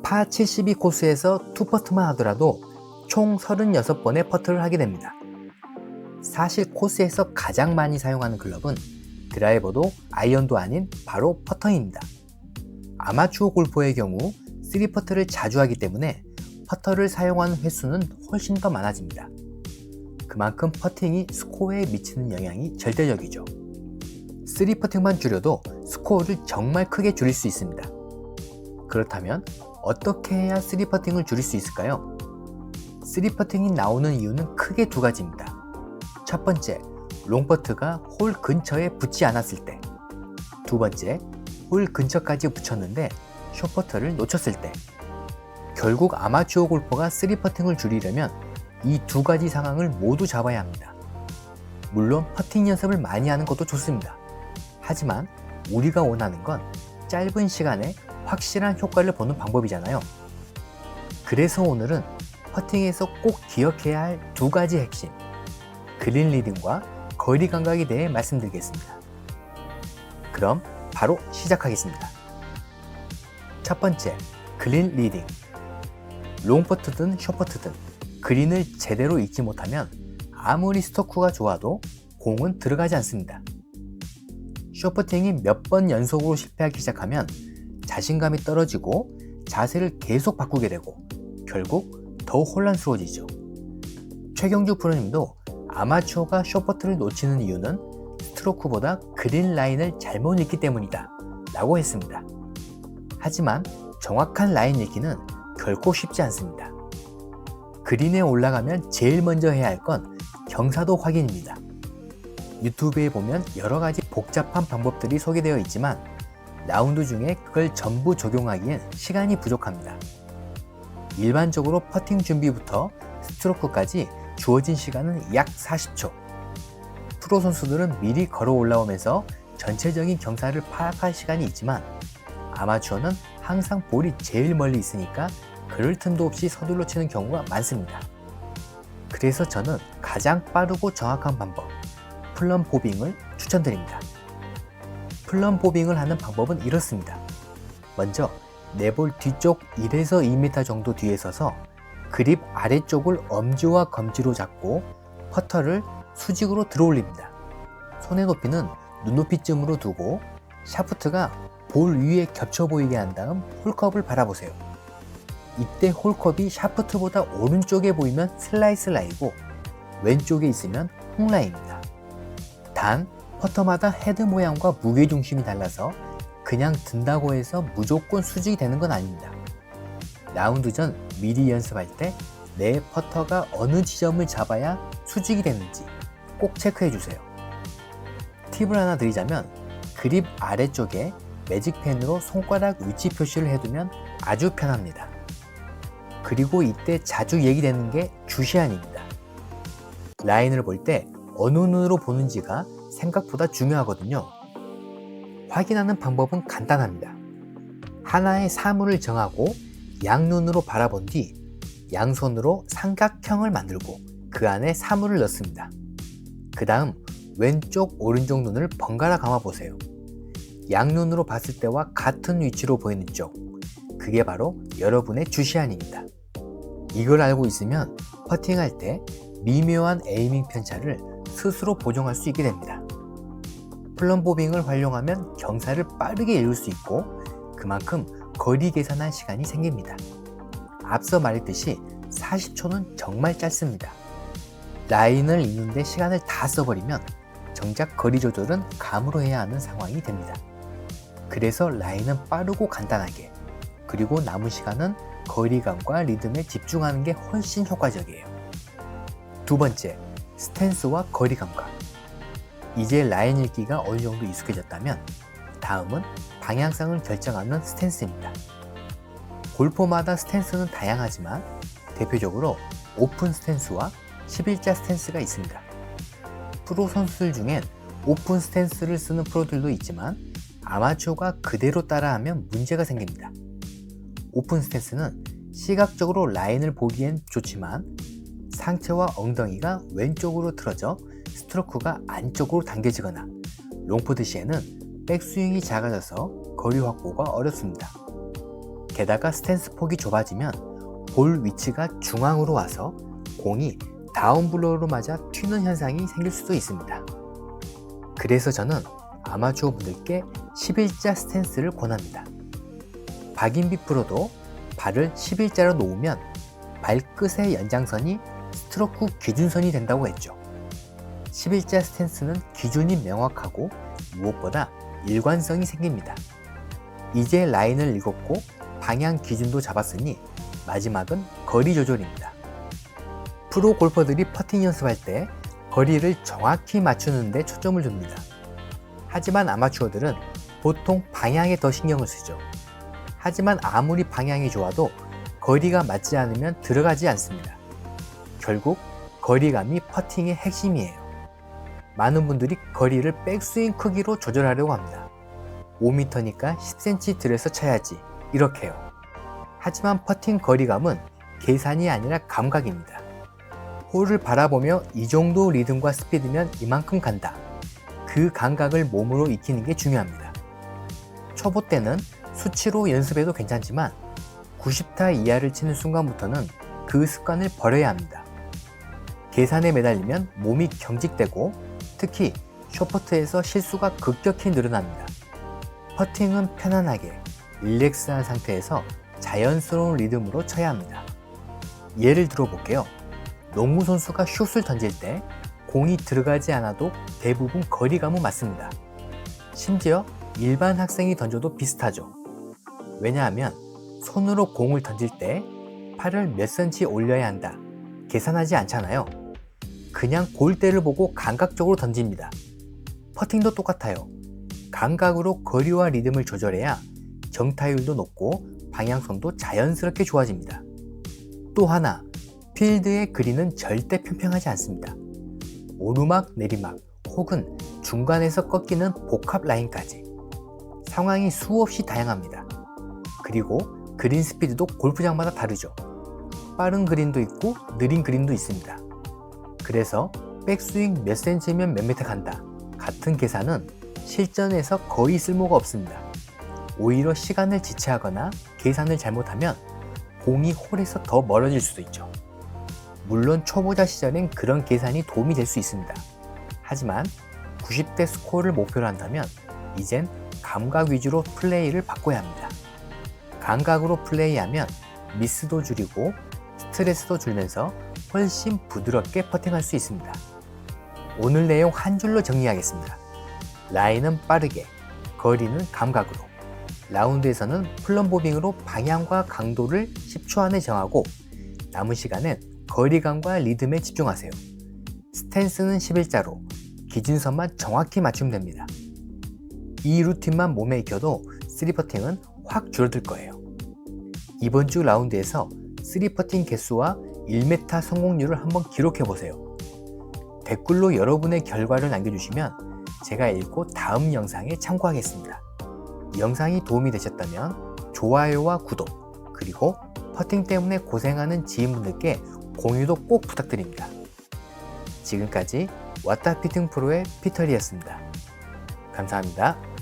파 72 코스에서 투퍼트만 하더라도 총 36번의 퍼트를 하게 됩니다. 사실 코스에서 가장 많이 사용하는 클럽은 드라이버도 아이언도 아닌 바로 퍼터입니다. 아마추어 골퍼의 경우 3퍼트를 자주 하기 때문에 퍼터를 사용하는 횟수는 훨씬 더 많아집니다. 그만큼 퍼팅이 스코어에 미치는 영향이 절대적이죠. 3퍼팅만 줄여도 스코어를 정말 크게 줄일 수 있습니다. 그렇다면 어떻게 해야 3퍼팅을 줄일 수 있을까요? 3퍼팅이 나오는 이유는 크게 두 가지입니다. 첫 번째, 롱퍼트가 홀 근처에 붙지 않았을 때. 두 번째, 홀 근처까지 붙였는데 숏퍼트를 놓쳤을 때. 결국 아마추어 골퍼가 3퍼팅을 줄이려면 이 두 가지 상황을 모두 잡아야 합니다. 물론 퍼팅 연습을 많이 하는 것도 좋습니다. 하지만 우리가 원하는 건 짧은 시간에 확실한 효과를 보는 방법이잖아요. 그래서 오늘은 퍼팅에서 꼭 기억해야 할 두 가지 핵심, 그린 리딩과 거리 감각에 대해 말씀드리겠습니다. 그럼 바로 시작하겠습니다. 첫 번째, 그린 리딩. 롱퍼트든 숏퍼트든 그린을 제대로 읽지 못하면 아무리 스토크가 좋아도 공은 들어가지 않습니다. 숏퍼팅이 몇 번 연속으로 실패하기 시작하면 자신감이 떨어지고 자세를 계속 바꾸게 되고 결국 더 혼란스러워지죠. 최경주 프로님도 아마추어가 숏퍼트를 놓치는 이유는 스트로크보다 그린 라인을 잘못 읽기 때문이다 라고 했습니다. 하지만 정확한 라인 읽기는 결코 쉽지 않습니다. 그린에 올라가면 제일 먼저 해야 할 건 경사도 확인입니다. 유튜브에 보면 여러가지 복잡한 방법들이 소개되어 있지만 라운드 중에 그걸 전부 적용하기엔 시간이 부족합니다. 일반적으로 퍼팅 준비부터 스트로크까지 주어진 시간은 약 40초. 프로 선수들은 미리 걸어 올라오면서 전체적인 경사를 파악할 시간이 있지만 아마추어는 항상 볼이 제일 멀리 있으니까 그럴 틈도 없이 서둘러 치는 경우가 많습니다. 그래서 저는 가장 빠르고 정확한 방법, 플럼 보빙을 추천드립니다. 플럼 보빙을 하는 방법은 이렇습니다. 먼저 내 볼 뒤쪽 1에서 2m 정도 뒤에 서서 그립 아래쪽을 엄지와 검지로 잡고 퍼터를 수직으로 들어 올립니다. 손의 높이는 눈높이쯤으로 두고 샤프트가 볼 위에 겹쳐 보이게 한 다음 홀컵을 바라보세요. 이때 홀컵이 샤프트보다 오른쪽에 보이면 슬라이스 라이고 왼쪽에 있으면 훅라인입니다. 단 퍼터마다 헤드 모양과 무게중심이 달라서 그냥 든다고 해서 무조건 수직이 되는 건 아닙니다. 라운드 전 미리 연습할 때 내 퍼터가 어느 지점을 잡아야 수직이 되는지 꼭 체크해 주세요. 팁을 하나 드리자면 그립 아래쪽에 매직펜으로 손가락 위치 표시를 해두면 아주 편합니다. 그리고 이때 자주 얘기되는 게 주시안입니다. 라인을 볼 때 어느 눈으로 보는지가 생각보다 중요하거든요. 확인하는 방법은 간단합니다. 하나의 사물을 정하고 양눈으로 바라본 뒤 양손으로 삼각형을 만들고 그 안에 사물을 넣습니다. 그 다음 왼쪽 오른쪽 눈을 번갈아 감아 보세요. 양눈으로 봤을 때와 같은 위치로 보이는 쪽, 그게 바로 여러분의 주시안입니다. 이걸 알고 있으면 퍼팅할 때 미묘한 에이밍 편차를 스스로 보정할 수 있게 됩니다. 플럼 보빙을 활용하면 경사를 빠르게 읽을 수 있고 그만큼 거리 계산할 시간이 생깁니다. 앞서 말했듯이 40초는 정말 짧습니다. 라인을 읽는데 시간을 다 써버리면 정작 거리 조절은 감으로 해야 하는 상황이 됩니다. 그래서 라인은 빠르고 간단하게, 그리고 남은 시간은 거리감과 리듬에 집중하는 게 훨씬 효과적이에요. 두 번째, 스탠스와 거리 감각. 이제 라인 읽기가 어느 정도 익숙해졌다면 다음은 방향성을 결정하는 스탠스입니다. 골퍼마다 스탠스는 다양하지만 대표적으로 오픈 스탠스와 11자 스탠스가 있습니다. 프로 선수들 중엔 오픈 스탠스를 쓰는 프로들도 있지만 아마추어가 그대로 따라하면 문제가 생깁니다. 오픈 스탠스는 시각적으로 라인을 보기엔 좋지만 상체와 엉덩이가 왼쪽으로 틀어져 스트로크가 안쪽으로 당겨지거나 롱포드 시에는 백스윙이 작아져서 거리 확보가 어렵습니다. 게다가 스탠스 폭이 좁아지면 볼 위치가 중앙으로 와서 공이 다운블로우로 맞아 튀는 현상이 생길 수도 있습니다. 그래서 저는 아마추어 분들께 11자 스탠스를 권합니다. 박인비 프로도 발을 11자로 놓으면 발끝의 연장선이 스트로크 기준선이 된다고 했죠. 11자 스탠스는 기준이 명확하고 무엇보다 일관성이 생깁니다. 이제 라인을 읽었고 방향 기준도 잡았으니 마지막은 거리 조절입니다. 프로 골퍼들이 퍼팅 연습할 때 거리를 정확히 맞추는 데 초점을 둡니다. 하지만 아마추어들은 보통 방향에 더 신경을 쓰죠. 하지만 아무리 방향이 좋아도 거리가 맞지 않으면 들어가지 않습니다. 결국 거리감이 퍼팅의 핵심이에요. 많은 분들이 거리를 백스윙 크기로 조절하려고 합니다. 5m니까 10cm 들여서 쳐야지 이렇게요. 하지만 퍼팅 거리감은 계산이 아니라 감각입니다. 홀을 바라보며 이 정도 리듬과 스피드면 이만큼 간다. 그 감각을 몸으로 익히는 게 중요합니다. 초보 때는 수치로 연습해도 괜찮지만 90타 이하를 치는 순간부터는 그 습관을 버려야 합니다. 계산에 매달리면 몸이 경직되고 특히 숏퍼트에서 실수가 급격히 늘어납니다. 퍼팅은 편안하게 릴렉스한 상태에서 자연스러운 리듬으로 쳐야 합니다. 예를 들어 볼게요. 농구 선수가 슛을 던질 때 공이 들어가지 않아도 대부분 거리감은 맞습니다. 심지어 일반 학생이 던져도 비슷하죠. 왜냐하면 손으로 공을 던질 때 팔을 몇 cm 올려야 한다 계산하지 않잖아요. 그냥 골대를 보고 감각적으로 던집니다. 퍼팅도 똑같아요. 감각으로 거리와 리듬을 조절해야 정타율도 높고 방향성도 자연스럽게 좋아집니다. 또 하나, 필드의 그린은 절대 평평하지 않습니다. 오르막, 내리막 혹은 중간에서 꺾이는 복합 라인까지 상황이 수없이 다양합니다. 그리고 그린 스피드도 골프장마다 다르죠. 빠른 그린도 있고 느린 그린도 있습니다. 그래서 백스윙 몇 센치면 몇 미터 간다 같은 계산은 실전에서 거의 쓸모가 없습니다. 오히려 시간을 지체하거나 계산을 잘못하면 공이 홀에서 더 멀어질 수도 있죠. 물론 초보자 시절엔 그런 계산이 도움이 될 수 있습니다. 하지만 90대 스코어를 목표로 한다면 이젠 감각 위주로 플레이를 바꿔야 합니다. 감각으로 플레이하면 미스도 줄이고 스트레스도 줄면서 훨씬 부드럽게 퍼팅할 수 있습니다. 오늘 내용 한 줄로 정리하겠습니다. 라인은 빠르게, 거리는 감각으로, 라운드에서는 플럼보빙으로 방향과 강도를 10초 안에 정하고 남은 시간엔 거리감과 리듬에 집중하세요. 스탠스는 11자로 기준선만 정확히 맞추면 됩니다. 이 루틴만 몸에 익혀도 3퍼팅은 확 줄어들 거예요. 이번 주 라운드에서 3퍼팅 개수와 1m 성공률을 한번 기록해보세요. 댓글로 여러분의 결과를 남겨주시면 제가 읽고 다음 영상에 참고하겠습니다. 영상이 도움이 되셨다면 좋아요와 구독, 그리고 퍼팅 때문에 고생하는 지인분들께 공유도 꼭 부탁드립니다. 지금까지 왓다 피팅 프로의 피터리였습니다. 감사합니다.